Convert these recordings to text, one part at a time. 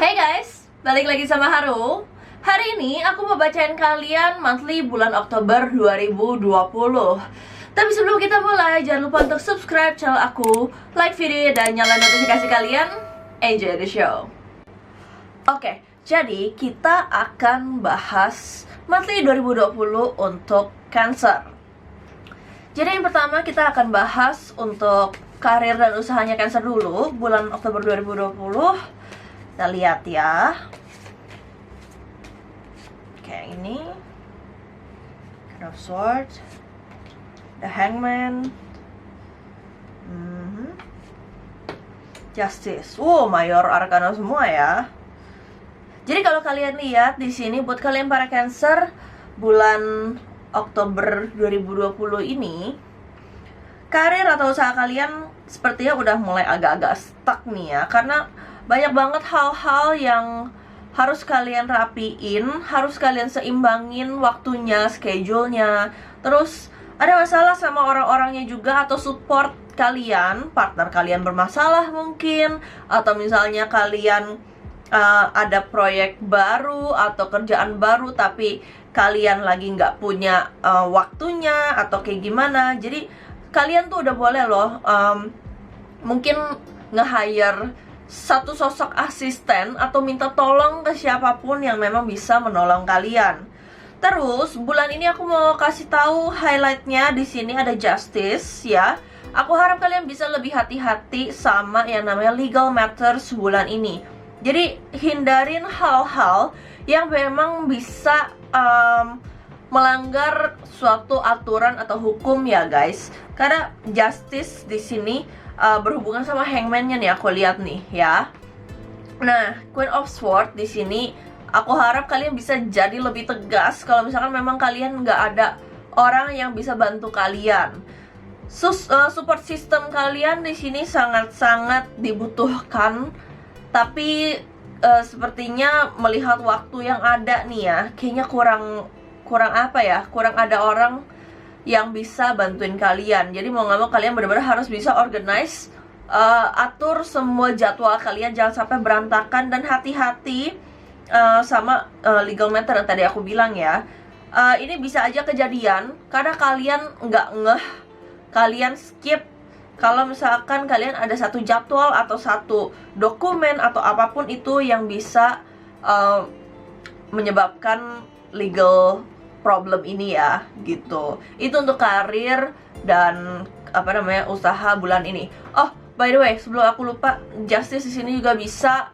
Hey guys, balik lagi sama Haru. Hari ini aku mau bacain kalian monthly bulan Oktober 2020. Tapi sebelum kita mulai, jangan lupa untuk subscribe channel aku, like video dan nyalain notifikasi kalian. Enjoy the show. Oke, jadi kita akan bahas monthly 2020 untuk Cancer. Jadi yang pertama kita akan bahas untuk karir dan usahanya Cancer dulu, bulan Oktober 2020. Kita lihat ya. Oke, ini Queen of Swords, The Hangman, Justice. Mayor Arcana semua ya. Jadi kalau kalian lihat di sini, buat kalian para Cancer, bulan Oktober 2020 ini, karir atau usaha kalian sepertinya udah mulai agak-agak stuck nih ya, karena banyak banget hal-hal yang harus kalian rapiin, harus kalian seimbangin waktunya, schedule-nya. Terus ada masalah sama orang-orangnya juga, atau support kalian, partner kalian bermasalah mungkin, atau misalnya kalian ada proyek baru atau kerjaan baru tapi kalian lagi nggak punya waktunya atau kayak gimana. Jadi kalian tuh udah boleh loh mungkin nge-hire satu sosok asisten atau minta tolong ke siapapun yang memang bisa menolong kalian. Terus bulan ini aku mau kasih tahu highlightnya. Di sini ada Justice ya. Aku harap kalian bisa lebih hati-hati sama yang namanya legal matters bulan ini. Jadi hindarin hal-hal yang memang bisa melanggar suatu aturan atau hukum ya guys. Karena Justice di sini berhubungan sama Hangman-nya nih, aku lihat nih ya. Nah, Queen of Swords di sini aku harap kalian bisa jadi lebih tegas kalau misalkan memang kalian nggak ada orang yang bisa bantu kalian. Support system kalian di sini sangat-sangat dibutuhkan. Tapi sepertinya melihat waktu yang ada nih ya, kayaknya kurang apa ya? Kurang ada orang yang bisa bantuin kalian. Jadi mau nggak mau kalian benar-benar harus bisa organize, atur semua jadwal kalian, jangan sampai berantakan. Dan hati-hati sama legal matter yang tadi aku bilang ya. Ini bisa aja kejadian karena kalian nggak ngeh, kalian skip. Kalau misalkan kalian ada satu jadwal atau satu dokumen atau apapun itu yang bisa menyebabkan legal problem ini ya, gitu. Itu untuk karir dan usaha bulan ini. Oh, by the way, sebelum aku lupa, Justice di sini juga bisa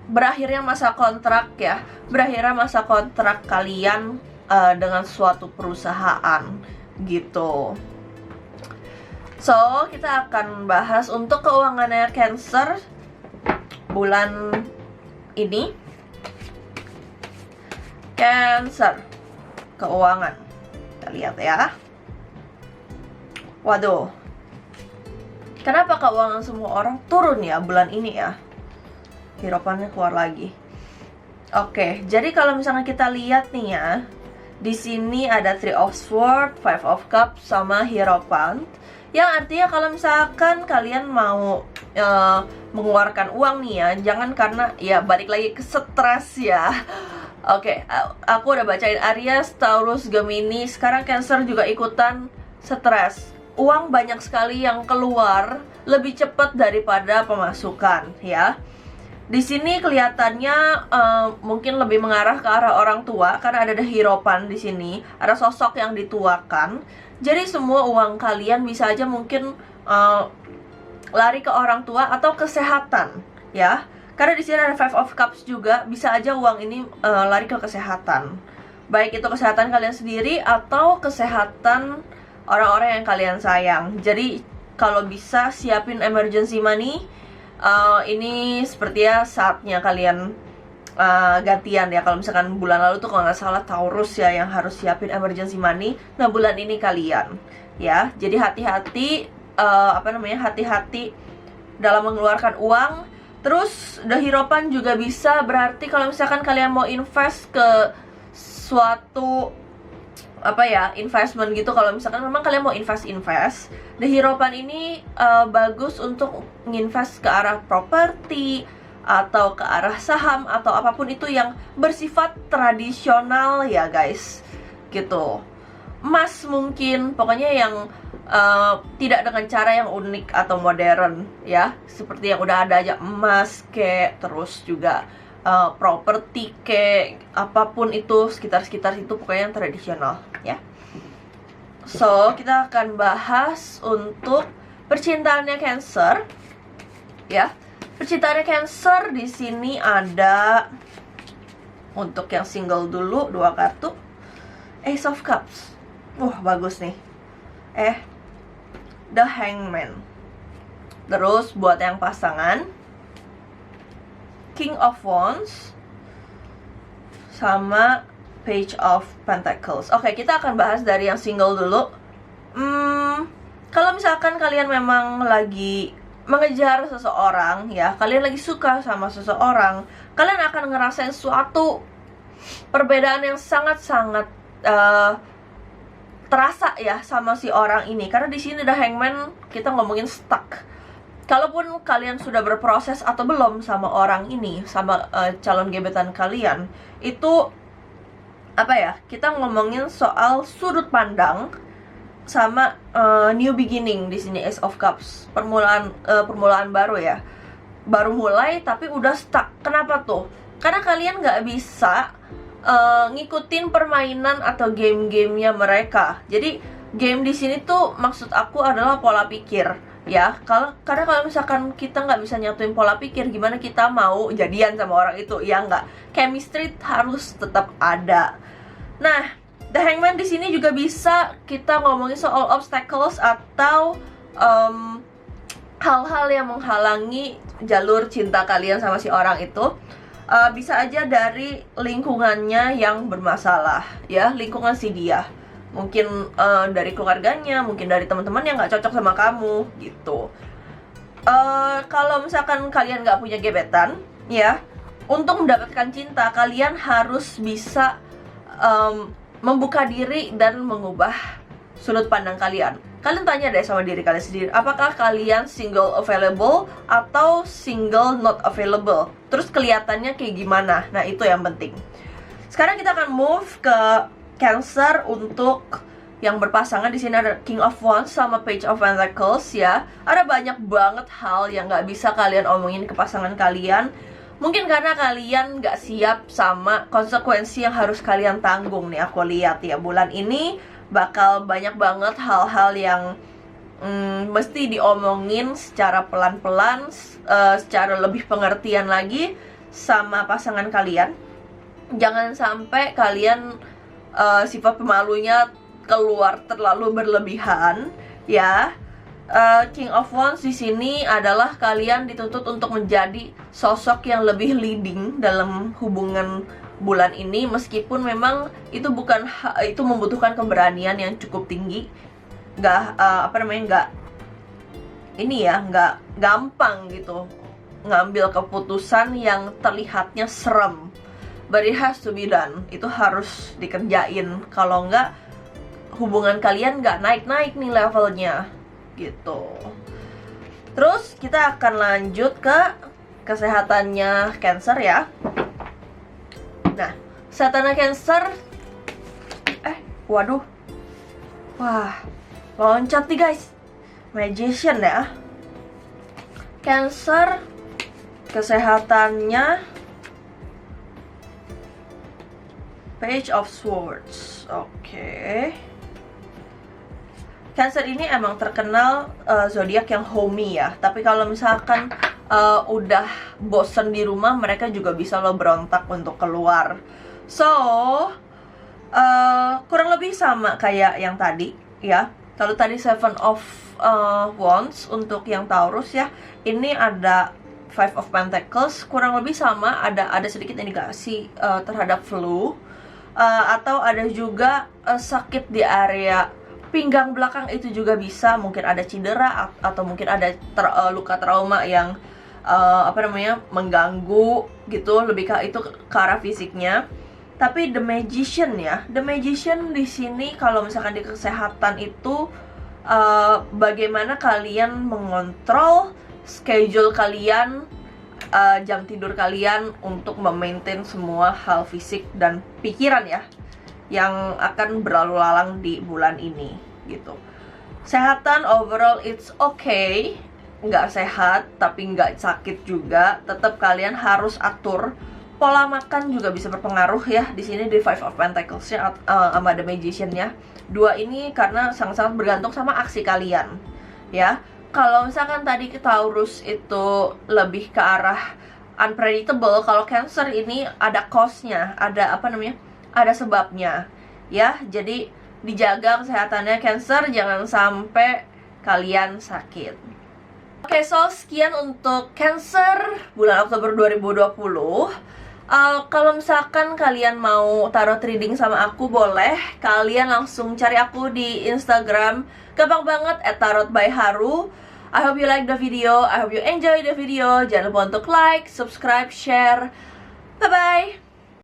berakhirnya masa kontrak ya. Berakhirnya masa kontrak kalian dengan suatu perusahaan gitu. So, kita akan bahas untuk keuangannya Cancer bulan ini. Cancer keuangan, kita lihat ya. Waduh, kenapa keuangan semua orang turun ya bulan ini ya? Hierophant keluar lagi. Oke, jadi kalau misalnya kita lihat nih ya, di sini ada Three of Swords, Five of Cups, sama Hierophant. Yang artinya kalau misalkan kalian mau mengeluarkan uang nih ya, jangan karena ya balik lagi ke stres ya. Oke, aku udah bacain Aries, Taurus, Gemini. Sekarang Cancer juga ikutan stres. Uang banyak sekali yang keluar lebih cepat daripada pemasukan ya. Di sini kelihatannya mungkin lebih mengarah ke arah orang tua karena ada Hierophant di sini, ada sosok yang dituakan. Jadi semua uang kalian bisa aja mungkin lari ke orang tua atau kesehatan ya. Karena di sini ada Five of Cups juga, bisa aja uang ini lari ke kesehatan. Baik itu kesehatan kalian sendiri atau kesehatan orang-orang yang kalian sayang. Jadi kalau bisa siapin emergency money. Ini sepertinya saatnya kalian gantian ya. Kalau misalkan bulan lalu tuh kalau nggak salah Taurus ya yang harus siapin emergency money. Nah bulan ini kalian ya. Jadi hati-hati hati-hati dalam mengeluarkan uang. Terus The Hierophant juga bisa berarti kalau misalkan kalian mau invest ke suatu investment gitu. Kalau misalkan memang kalian mau invest, The Hierophant ini bagus untuk nginvest ke arah properti atau ke arah saham atau apapun itu yang bersifat tradisional ya guys, gitu. Emas mungkin, pokoknya yang tidak dengan cara yang unik atau modern ya, seperti yang udah ada aja, emas kayak, terus juga properti kayak, apapun itu sekitar-sekitar itu, pokoknya yang tradisional ya. So, kita akan bahas untuk percintaannya Cancer ya. Percintaannya Cancer di sini ada, untuk yang single dulu 2 kartu, Ace of Cups. Bagus nih. The Hangman. Terus buat yang pasangan, King of Wands sama Page of Pentacles. Oke, kita akan bahas dari yang single dulu. Kalau misalkan kalian memang lagi mengejar seseorang ya, kalian lagi suka sama seseorang, kalian akan ngerasain suatu perbedaan yang sangat-sangat terasa ya sama si orang ini. Karena di sini The Hangman, kita ngomongin stuck. Kalaupun kalian sudah berproses atau belum sama orang ini, sama calon gebetan kalian, itu apa ya, kita ngomongin soal sudut pandang sama new beginning di sini, Ace of Cups, permulaan baru ya, baru mulai tapi udah stuck. Kenapa tuh? Karena kalian nggak bisa ngikutin permainan atau game-gamenya mereka. Jadi game di sini tuh maksud aku adalah pola pikir ya. Karena kalau misalkan kita nggak bisa nyatuin pola pikir, gimana kita mau jadian sama orang itu? Ya nggak, chemistry harus tetap ada. Nah, The Hangman di sini juga bisa kita ngomongin soal obstacles atau hal-hal yang menghalangi jalur cinta kalian sama si orang itu. Bisa aja dari lingkungannya yang bermasalah ya, lingkungan si dia. Mungkin dari keluarganya, mungkin dari teman-teman yang nggak cocok sama kamu gitu. Kalau misalkan kalian nggak punya gebetan ya, untuk mendapatkan cinta kalian harus bisa membuka diri dan mengubah sudut pandang kalian. Kalian tanya deh sama diri kalian sendiri, apakah kalian single available atau single not available? Terus kelihatannya kayak gimana? Nah, itu yang penting. Sekarang kita akan move ke Cancer. Untuk yang berpasangan di sini ada King of Wands sama Page of Pentacles ya. Ada banyak banget hal yang nggak bisa kalian omongin ke pasangan kalian. Mungkin karena kalian gak siap sama konsekuensi yang harus kalian tanggung nih. Aku lihat ya, bulan ini bakal banyak banget hal-hal yang mesti diomongin secara pelan-pelan, secara lebih pengertian lagi sama pasangan kalian. Jangan sampai kalian sifat pemalunya keluar terlalu berlebihan ya. King of Wands di sini adalah kalian dituntut untuk menjadi sosok yang lebih leading dalam hubungan bulan ini, meskipun memang itu itu membutuhkan keberanian yang cukup tinggi. Nggak gampang gitu ngambil keputusan yang terlihatnya serem. But it has to be done. Itu harus dikerjain. Kalau nggak, hubungan kalian nggak naik-naik nih levelnya gitu. Terus kita akan lanjut ke kesehatannya Cancer ya. Nah, kesehatannya Cancer, waduh, wah, loncat nih guys, Magician ya. Cancer kesehatannya Page of Swords. Oke. Cancer ini emang terkenal zodiak yang homey ya. Tapi kalau misalkan udah bosen di rumah, mereka juga bisa lo berontak untuk keluar. So, kurang lebih sama kayak yang tadi ya. Kalau tadi Seven of Wands untuk yang Taurus ya, ini ada Five of Pentacles, kurang lebih sama. Ada sedikit indikasi terhadap flu, atau ada juga sakit di area pinggang belakang, itu juga bisa. Mungkin ada cedera atau mungkin ada luka trauma yang mengganggu gitu, lebih ke itu ke arah fisiknya. Tapi The Magician ya, The Magician di sini kalau misalkan di kesehatan itu bagaimana kalian mengontrol schedule kalian jam tidur kalian untuk memaintain semua hal fisik dan pikiran ya, yang akan berlalu lalang di bulan ini gitu. Kesehatan overall it's okay, nggak sehat tapi nggak sakit juga. Tetap kalian harus atur. Pola makan juga bisa berpengaruh ya. Di sini di Five of Pentacles-nya sama The Magician-nya. Dua ini karena sangat-sangat bergantung sama aksi kalian ya. Kalau misalkan tadi Taurus itu lebih ke arah unpredictable, kalau Cancer ini ada cost-nya, ada apa namanya, ada sebabnya ya. Jadi dijaga kesehatannya Cancer, jangan sampai kalian sakit. Oke, so sekian untuk Cancer bulan Oktober 2020. Kalau misalkan kalian mau tarot reading sama aku, boleh kalian langsung cari aku di Instagram, gampang banget @tarotbyharu. I hope you like the video, I hope you enjoy the video. Jangan lupa untuk like, subscribe, share. Bye bye.